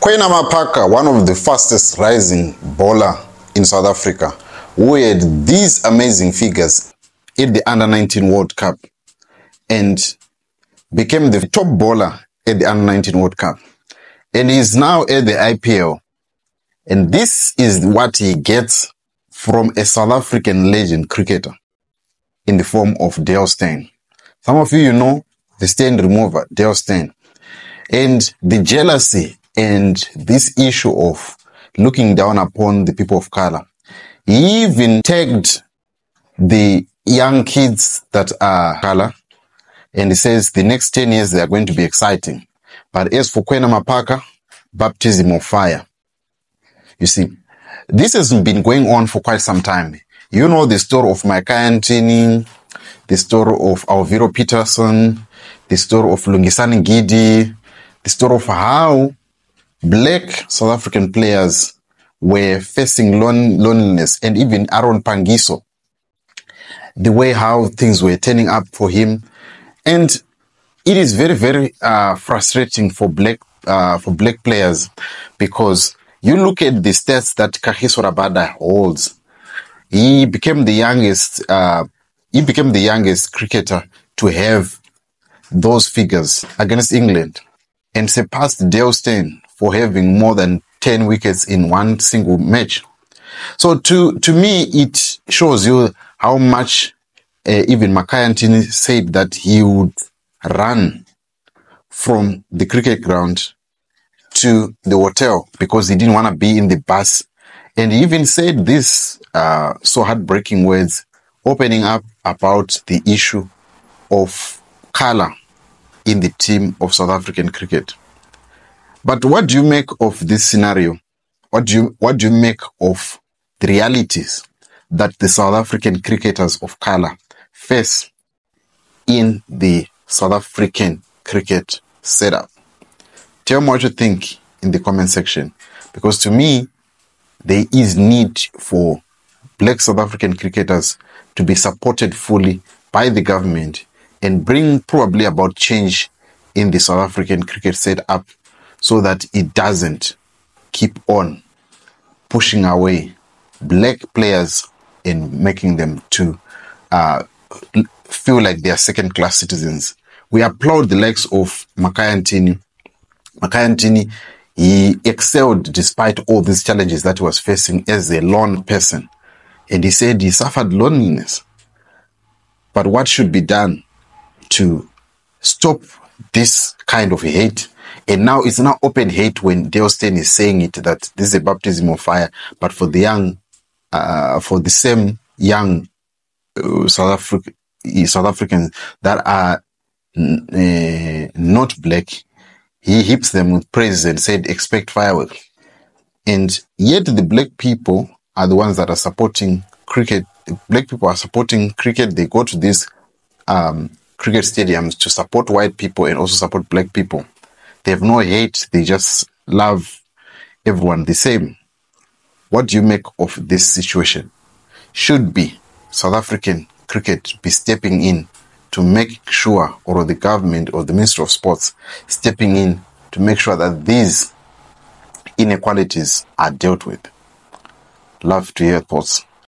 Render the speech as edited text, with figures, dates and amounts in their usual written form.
Kwena Maphaka, one of the fastest rising bowler in South Africa, who had these amazing figures at the Under-19 World Cup and became the top bowler at the Under-19 World Cup. And he's now at the IPL. And this is what he gets from a South African legend cricketer in the form of Dale Steyn. Some of you know the Steyn remover, Dale Steyn. And the jealousy and this issue of looking down upon the people of color. He even tagged the young kids that are color, and he says the next 10 years they are going to be exciting. But as for Kwena Maphaka, baptism of fire. You see, this has been going on for quite some time. You know the story of Kwena, the story of Alviro Peterson, the story of Lungisani Gidi, the story of how black South African players were facing loneliness, and even Aaron Pangiso, the way how things were turning up for him. And it is very, very frustrating for black players, because you look at the stats that Kagiso Rabada holds. He became the youngest cricketer to have those figures against England, and surpassed Dale Steyn for having more than 10 wickets in one single match. So to me, it shows you how much even Kwena said that he would run from the cricket ground to the hotel because he didn't want to be in the bus. And he even said this so heartbreaking words, opening up about the issue of color in the team of South African cricket. But what do you make of this scenario? What do you make of the realities that the South African cricketers of color face in the South African cricket setup? Tell me what you think in the comment section, because to me, there is need for black South African cricketers to be supported fully by the government and bring probably about change in the South African cricket setup, so that it doesn't keep on pushing away black players and making them to feel like they are second-class citizens. We applaud the likes of Kwena. Kwena, he excelled despite all these challenges that he was facing as a lone person. And he said he suffered loneliness. But what should be done to stop this kind of hate? And now it's not open hate when Dale Steyn is saying it, that this is a baptism of fire. But for the young, for the same young South Africans that are not black, he heaps them with praise and said, expect fireworks. And yet the black people are the ones that are supporting cricket. Black people are supporting cricket. They go to these cricket stadiums to support white people and also support black people. They have no hate. They just love everyone the same. What do you make of this situation? Should be South African cricket be stepping in to make sure, or the government or the Ministry of Sports stepping in to make sure that these inequalities are dealt with? Love to hear your thoughts.